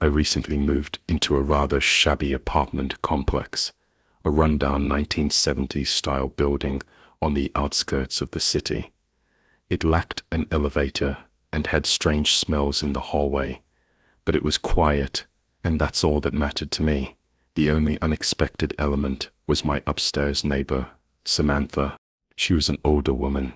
I recently moved into a rather shabby apartment complex, a rundown 1970s style building on the outskirts of the city. It lacked an elevator and had strange smells in the hallway, but it was quiet, and that's all that mattered to me. The only unexpected element was my upstairs neighbor, Samantha. She was an older woman,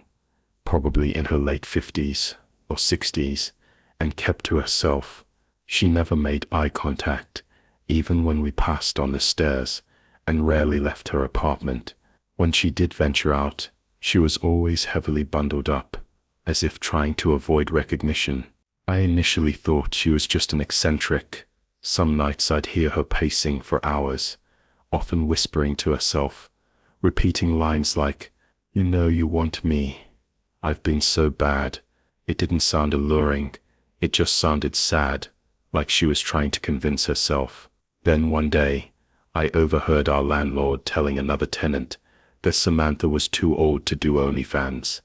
probably in her late 50s or 60s, and kept to herself. She never made eye contact, even when we passed on the stairs, and rarely left her apartment. When she did venture out, she was always heavily bundled up, as if trying to avoid recognition. I initially thought she was just an eccentric. Some nights I'd hear her pacing for hours, often whispering to herself, repeating lines like, "You know you want me. I've been so bad." It didn't sound alluring, it just sounded sad, like she was trying to convince herself. Then one day, I overheard our landlord telling another tenant that Samantha was too old to do OnlyFans.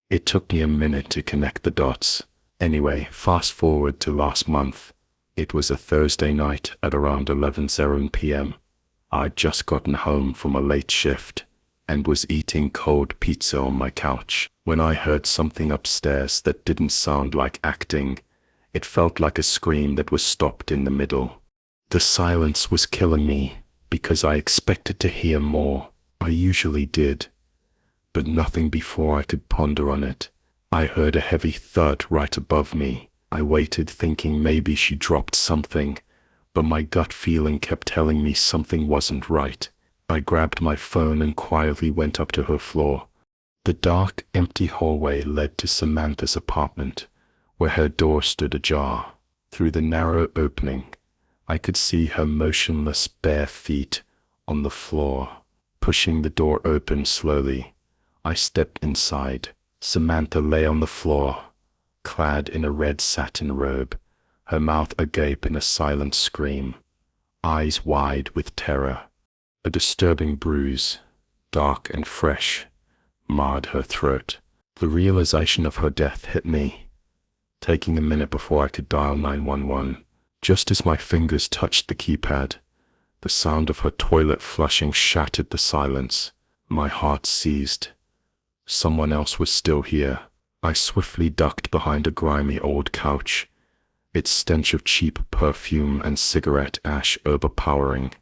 It took me a minute to connect the dots. Anyway, fast forward to last month. It was a Thursday night at around 11:00 p.m. I'd just gotten home from a late shift and was eating cold pizza on my couch when I heard something upstairs that didn't sound like acting. It felt like a scream that was stopped in the middle. The silence was killing me because I expected to hear more. I usually did, but nothing before I could ponder on it. I heard a heavy thud right above me. I waited thinking maybe she dropped something, but my gut feeling kept telling me something wasn't right. I grabbed my phone and quietly went up to her floor. The dark, empty hallway led to Samantha's apartment, where her door stood ajar. Through the narrow opening, I could see her motionless bare feet on the floor. Pushing the door open slowly, I stepped inside. Samantha lay on the floor, clad in a red satin robe, her mouth agape in a silent scream, eyes wide with terror. A disturbing bruise, dark and fresh, marred her throat. The realization of her death hit me, taking a minute before I could dial 911. Just as my fingers touched the keypad, the sound of her toilet flushing shattered the silence. My heart seized. Someone else was still here. I swiftly ducked behind a grimy old couch, its stench of cheap perfume and cigarette ash overpowering.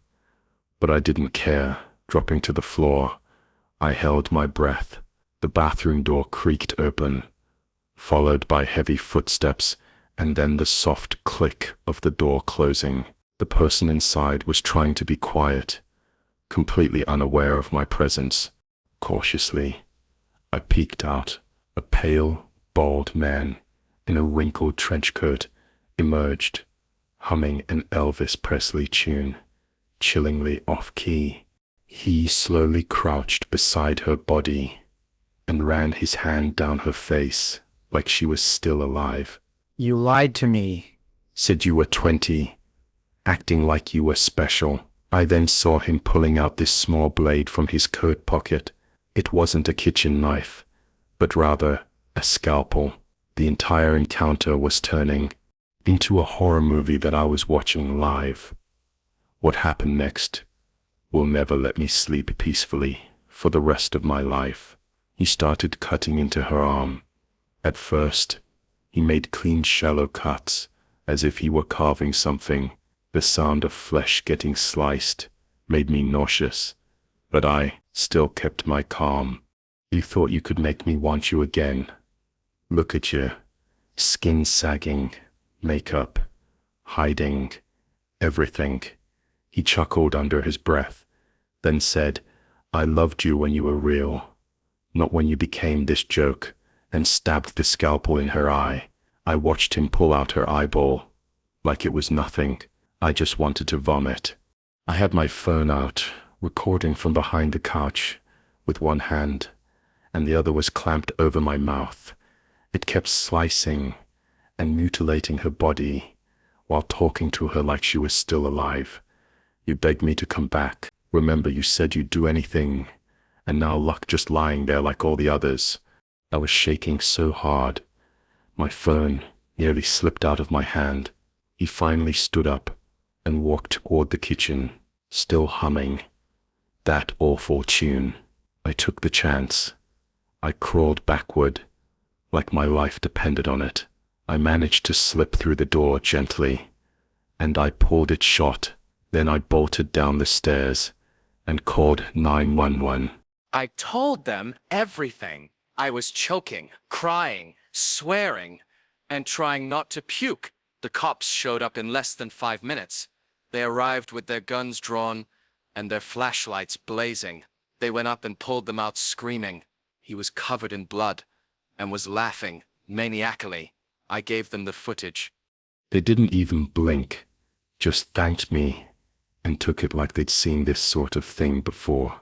But I didn't care. Dropping to the floor, I held my breath. The bathroom door creaked open, followed by heavy footsteps, and then the soft click of the door closing. The person inside was trying to be quiet, completely unaware of my presence. Cautiously, I peeked out. A pale, bald man in a wrinkled trench coat emerged, humming an Elvis Presley tune, chillingly off-key. He slowly crouched beside her body and ran his hand down her face like she was still alive. "You lied to me," "Said you were 20, acting like you were special." I then saw him pulling out this small blade from his coat pocket. It wasn't a kitchen knife, but rather a scalpel. The entire encounter was turning into a horror movie that I was watching live. What happened next will never let me sleep peacefully for the rest of my life. He started cutting into her arm. At first, he made clean, shallow cuts, as if he were carving something. The sound of flesh getting sliced made me nauseous, but I still kept my calm. "You thought you could make me want you again. Look at you, skin sagging, makeup, hiding, everything." He chuckled under his breath, then said, "I loved you when you were real, not when you became this joke," and stabbed the scalpel in her eye. I watched him pull out her eyeball, like it was nothing. I just wanted to vomit. I had my phone out, recording from behind the couch, with one hand, and the other was clamped over my mouth. It kept slicing and mutilating her body while talking to her like she was still alive. "You begged me to come back. Remember, you said you'd do anything, and now luck just lying there like all the others." I was shaking so hard, my phone nearly slipped out of my hand. He finally stood up and walked toward the kitchen, still humming that awful tune. I took the chance. I crawled backward, like my life depended on it. I managed to slip through the door gently, and I pulled it shut. Then I bolted down the stairs and called 911. I told them everything. I was choking, crying, swearing, and trying not to puke. The cops showed up in less than 5 minutes. They arrived with their guns drawn and their flashlights blazing. They went up and pulled them out screaming. He was covered in blood and was laughing maniacally. I gave them the footage. They didn't even blink, just thanked me and took it like they'd seen this sort of thing before.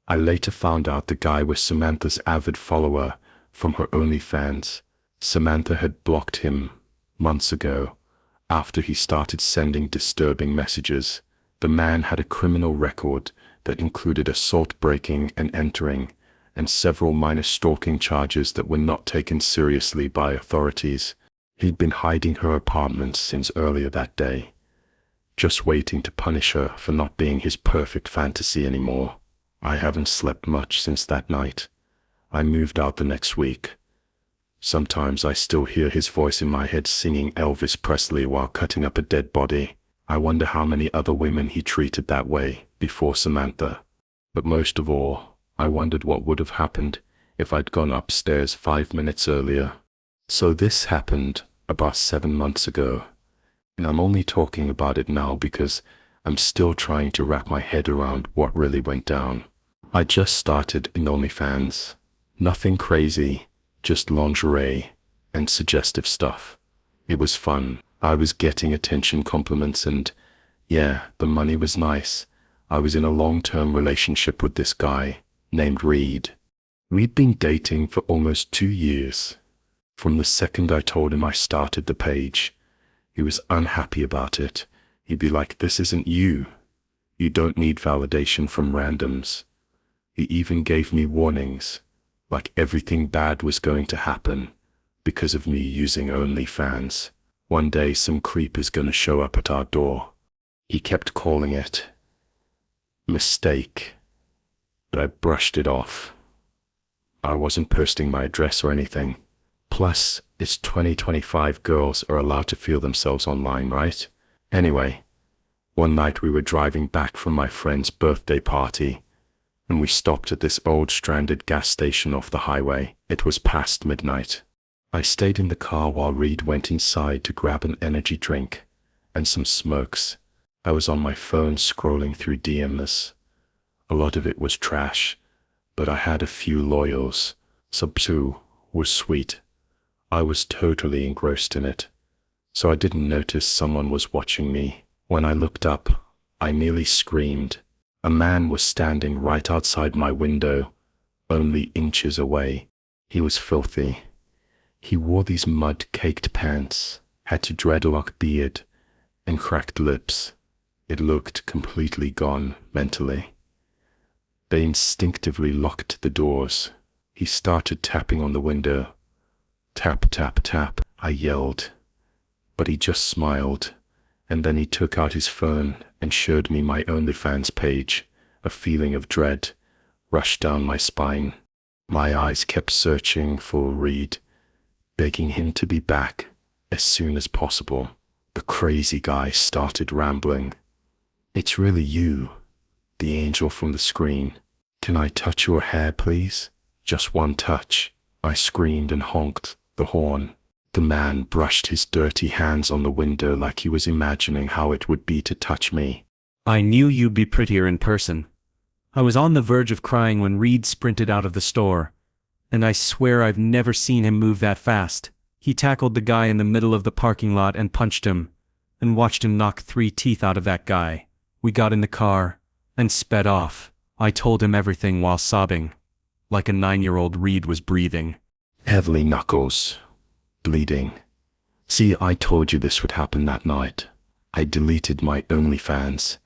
I later found out the guy was Samantha's avid follower from her OnlyFans. Samantha had blocked him months ago after he started sending disturbing messages. The man had a criminal record that included assault, breaking and entering, and several minor stalking charges that were not taken seriously by authorities. He'd been hiding her apartment since earlier that day, just waiting to punish her for not being his perfect fantasy anymore. I haven't slept much since that night. I moved out the next week. Sometimes I still hear his voice in my head singing Elvis Presley while cutting up a dead body. I wonder how many other women he treated that way before Samantha. But most of all, I wondered what would have happened if I'd gone upstairs 5 minutes earlier. So this happened about 7 months ago, and I'm only talking about it now because I'm still trying to wrap my head around what really went down. I just started in OnlyFans. Nothing crazy, just lingerie and suggestive stuff. It was fun. I was getting attention, compliments, and yeah, the money was nice. I was in a long-term relationship with this guy named Reed. We'd been dating for almost 2 years. From the second I told him I started the page, he was unhappy about it. He'd be like, "This isn't you. You don't need validation from randoms." He even gave me warnings, like everything bad was going to happen because of me using OnlyFans. One day some creep is gonna show up at our door. He kept calling it mistake, but I brushed it off. I wasn't posting my address or anything. Plus, it's 2025, girls are allowed to feel themselves online, right? Anyway, one night we were driving back from my friend's birthday party, and we stopped at this old stranded gas station off the highway. It was past midnight. I stayed in the car while Reed went inside to grab an energy drink and some smokes. I was on my phone scrolling through DMs. A lot of it was trash, but I had a few loyals. Sub 2 was sweet. I was totally engrossed in it, so I didn't notice someone was watching me. When I looked up, I nearly screamed. A man was standing right outside my window, only inches away. He was filthy. He wore these mud-caked pants, had a dreadlock beard, and cracked lips. It looked completely gone mentally. They instinctively locked the doors. He started tapping on the window. Tap, tap, tap, I yelled. But he just smiled, and then he took out his phone and showed me my OnlyFans page. A feeling of dread rushed down my spine. My eyes kept searching for Reed, begging him to be back as soon as possible. The crazy guy started rambling. "It's really you, the angel from the screen. Can I touch your hair, please? Just one touch." I screamed and honked the horn. The man brushed his dirty hands on the window like he was imagining how it would be to touch me. "I knew you'd be prettier in person." I was on the verge of crying when Reed sprinted out of the store, and I swear I've never seen him move that fast. He tackled the guy in the middle of the parking lot and punched him, and watched him knock 3 teeth out of that guy. We got in the car and sped off. I told him everything while sobbing. Like a 9-year-old, Reed was breathing heavily, knuckles bleeding. "See, I told you this would happen that night." I deleted my OnlyFans.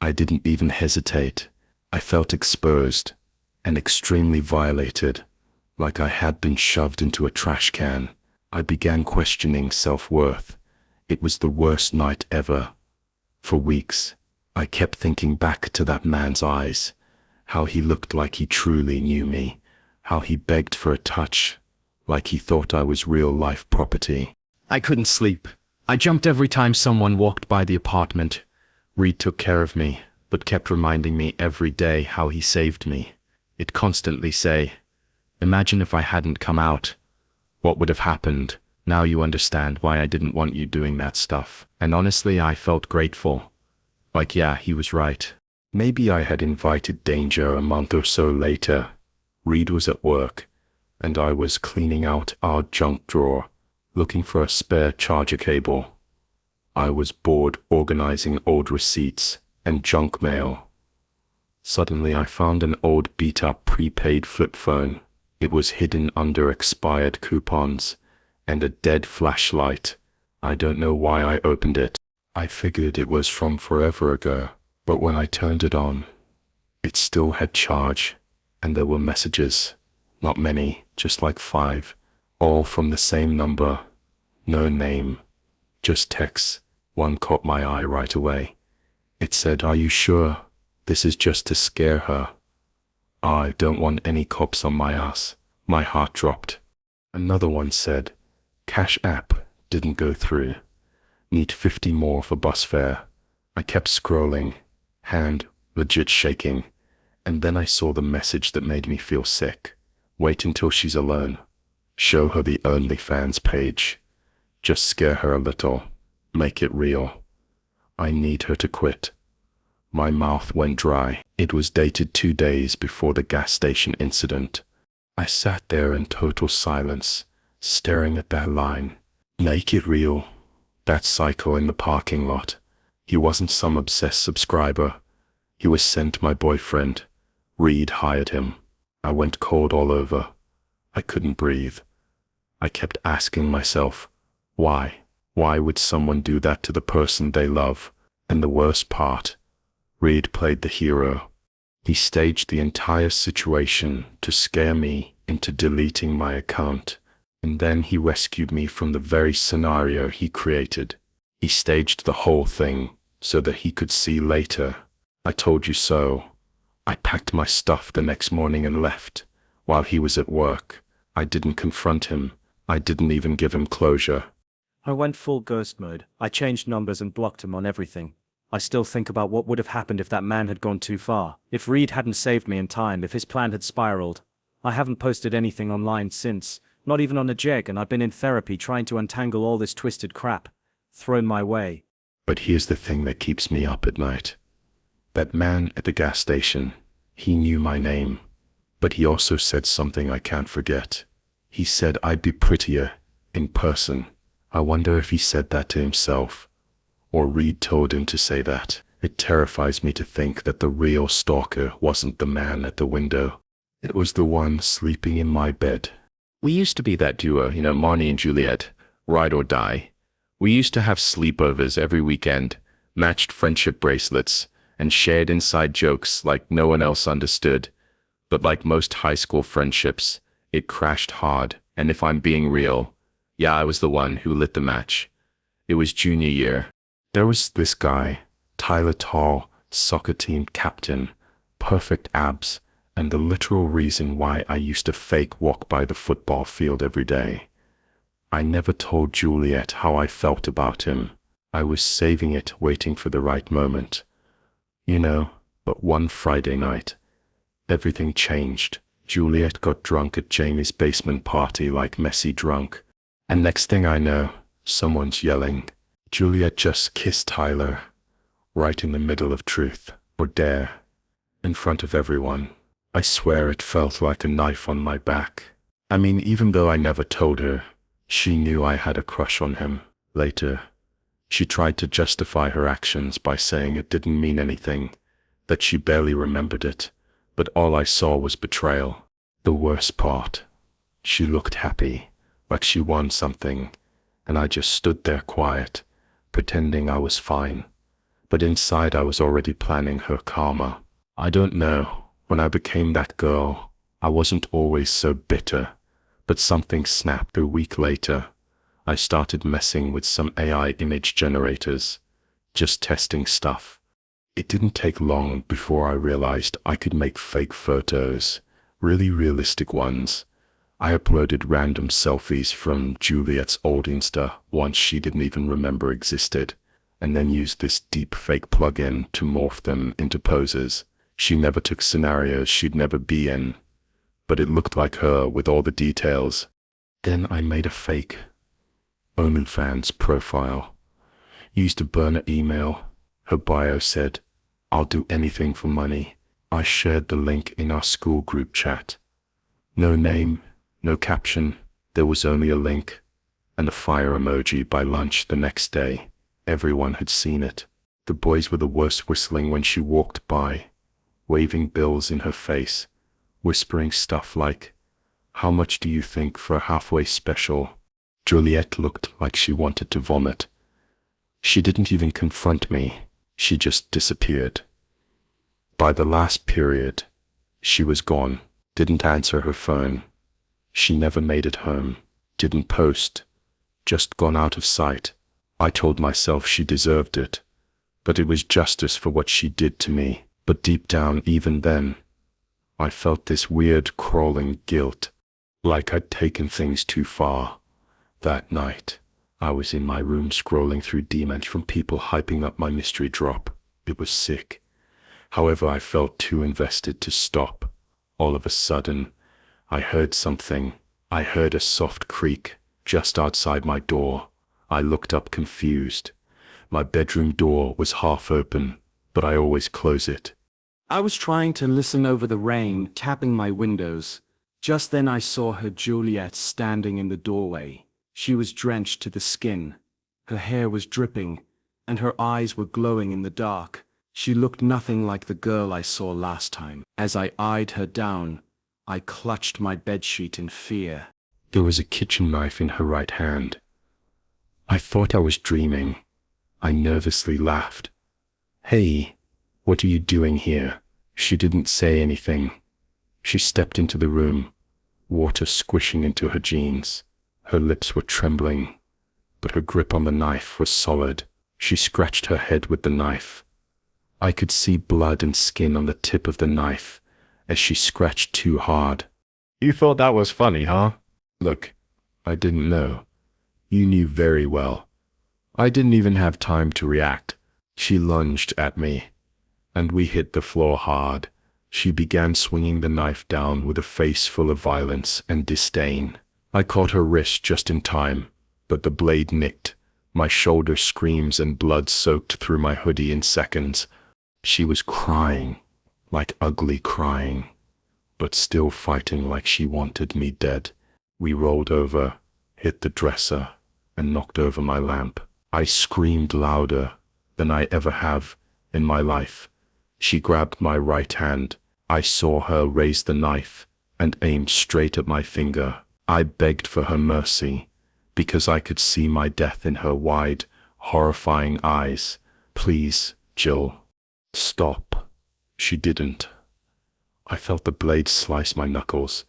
I didn't even hesitate. I felt exposed and extremely violated, like I had been shoved into a trash can. I began questioning self-worth. It was the worst night ever. For weeks, I kept thinking back to that man's eyes, how he looked like he truly knew me, how he begged for a touch, like he thought I was real-life property. I couldn't sleep. I jumped every time someone walked by the apartment. Reed took care of me, but kept reminding me every day how he saved me. It'd constantly say, "Imagine if I hadn't come out. What would have happened? Now you understand why I didn't want you doing that stuff." And honestly, I felt grateful. Like, yeah, he was right. Maybe I had invited danger a month or so later. Reed was at work, and I was cleaning out our junk drawer, looking for a spare charger cable. I was bored organizing old receipts and junk mail. Suddenly I found an old beat-up prepaid flip phone. It was hidden under expired coupons and a dead flashlight. I don't know why I opened it. I figured it was from forever ago, but when I turned it on, it still had charge, and there were messages. Not many, just like 5, all from the same number. No name, just texts. One caught my eye right away. It said, "Are you sure? This is just to scare her. I don't want any cops on my ass." My heart dropped. Another one said, "Cash app didn't go through. Need 50 more for bus fare." I kept scrolling, hand legit shaking, and then I saw the message that made me feel sick. "Wait until she's alone. Show her the OnlyFans page. Just scare her a little. Make it real. I need her to quit." My mouth went dry. It was dated 2 days before the gas station incident. I sat there in total silence, staring at that line. Make it real. That psycho in the parking lot. He wasn't some obsessed subscriber. He was sent my boyfriend. Reed hired him. I went cold all over. I couldn't breathe. I kept asking myself, why? Why would someone do that to the person they love? And the worst part, Reed played the hero. He staged the entire situation to scare me into deleting my account, and then he rescued me from the very scenario he created. He staged the whole thing so that he could see later. I told you so. I packed my stuff the next morning and left. While he was at work, I didn't confront him. I didn't even give him closure. I went full ghost mode. I changed numbers and blocked him on everything. I still think about what would have happened if that man had gone too far. If Reed hadn't saved me in time, if his plan had spiraled. I haven't posted anything online since, not even on a jeg, and I've been in therapy trying to untangle all this twisted crap thrown my way. But here's the thing that keeps me up at night. That man at the gas station, he knew my name, but he also said something I can't forget. He said I'd be prettier in person. I wonder if he said that to himself, or Reed told him to say that. It terrifies me to think that the real stalker wasn't the man at the window. It was the one sleeping in my bed. We used to be that duo, Marnie and Juliet, ride or die. We used to have sleepovers every weekend, matched friendship bracelets, and shared inside jokes like no one else understood. But like most high school friendships, it crashed hard, and if I'm being real, yeah, I was the one who lit the match. It was junior year. There was this guy, Tyler Tall, soccer team captain, perfect abs, and the literal reason why I used to fake walk by the football field every day. I never told Juliet how I felt about him. I was saving it, waiting for the right moment. But one Friday night, everything changed. Juliet got drunk at Jamie's basement party like messy drunk. And next thing I know, someone's yelling, "Juliet just kissed Tyler," right in the middle of truth or dare, in front of everyone. I swear it felt like a knife on my back. I mean, even though I never told her, she knew I had a crush on him. Later, she tried to justify her actions by saying it didn't mean anything, that she barely remembered it, but all I saw was betrayal. The worst part, she looked happy, like she won something, and I just stood there quiet, pretending I was fine. But inside I was already planning her karma. I don't know, when I became that girl, I wasn't always so bitter, but something snapped a week later. I started messing with some AI image generators, just testing stuff. It didn't take long before I realized I could make fake photos, really realistic ones. I uploaded random selfies from Juliet's old Insta, ones she didn't even remember existed, and then used this deep fake plugin to morph them into poses. She never took scenarios she'd never be in, but it looked like her with all the details. Then I made a fake OnlyFans profile, used a burner email. Her bio said, "I'll do anything for money." I shared the link in our school group chat. No name, no caption, there was only a link, and a fire emoji. By lunch the next day, everyone had seen it. The boys were the worst, whistling when she walked by, waving bills in her face, whispering stuff like, "How much do you think for a halfway special?" Juliet looked like she wanted to vomit. She didn't even confront me, she just disappeared. By the last period, she was gone, didn't answer her phone. She never made it home, didn't post, just gone out of sight. I told myself she deserved it, but it was justice for what she did to me. But deep down, even then, I felt this weird crawling guilt, like I'd taken things too far. That night, I was in my room scrolling through DMs from people hyping up my mystery drop. It was sick. However, I felt too invested to stop. All of a sudden, I heard something. I heard a soft creak just outside my door. I looked up confused. My bedroom door was half open, but I always close it. I was trying to listen over the rain tapping my windows. Just then I saw her Juliet standing in the doorway. She was drenched to the skin. Her hair was dripping, and her eyes were glowing in the dark. She looked nothing like the girl I saw last time. As I eyed her down, I clutched my bedsheet in fear. There was a kitchen knife in her right hand. I thought I was dreaming. I nervously laughed. "Hey, what are you doing here?" She didn't say anything. She stepped into the room, water squishing into her jeans. Her lips were trembling, but her grip on the knife was solid. She scratched her head with the knife. I could see blood and skin on the tip of the knife as she scratched too hard. "You thought that was funny, huh?" "Look, I didn't know. You knew very well." I didn't even have time to react. She lunged at me, and we hit the floor hard. She began swinging the knife down with a face full of violence and disdain. I caught her wrist just in time, but the blade nicked. My shoulder screams and blood soaked through my hoodie in seconds. She was crying, like ugly crying, but still fighting like she wanted me dead. We rolled over, hit the dresser, and knocked over my lamp. I screamed louder than I ever have in my life. She grabbed my right hand. I saw her raise the knife and aimed straight at my finger. I begged for her mercy, because I could see my death in her wide, horrifying eyes. "Please, Jill, stop." She didn't. I felt the blade slice my knuckles.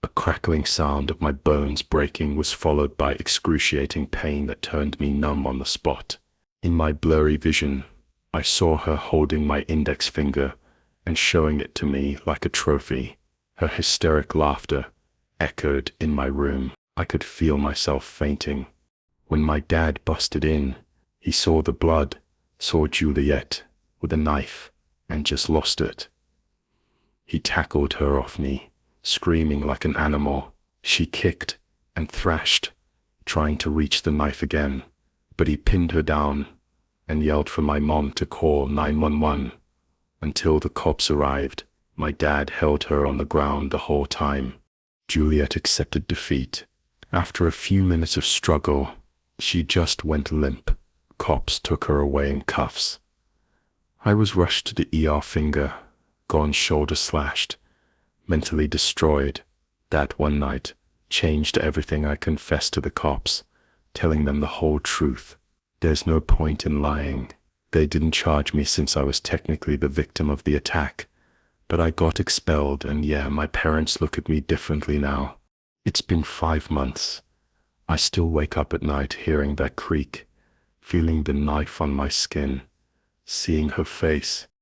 A crackling sound of my bones breaking was followed by excruciating pain that turned me numb on the spot. In my blurry vision, I saw her holding my index finger and showing it to me like a trophy. Her hysteric laughter echoed in my room. I could feel myself fainting. When my dad busted in, he saw the blood, saw Juliet with a knife, and just lost it. He tackled her off me, screaming like an animal. She kicked and thrashed, trying to reach the knife again, but he pinned her down and yelled for my mom to call 911. Until the cops arrived, my dad held her on the ground the whole time. Juliet accepted defeat. After a few minutes of struggle, she just went limp. Cops took her away in cuffs. I was rushed to the ER, finger gone, shoulder slashed, mentally destroyed. That one night changed everything. I confessed to the cops, telling them the whole truth. There's no point in lying. They didn't charge me since I was technically the victim of the attack. But I got expelled, and yeah, my parents look at me differently now. It's been 5 months. I still wake up at night hearing that creak, feeling the knife on my skin, seeing her face.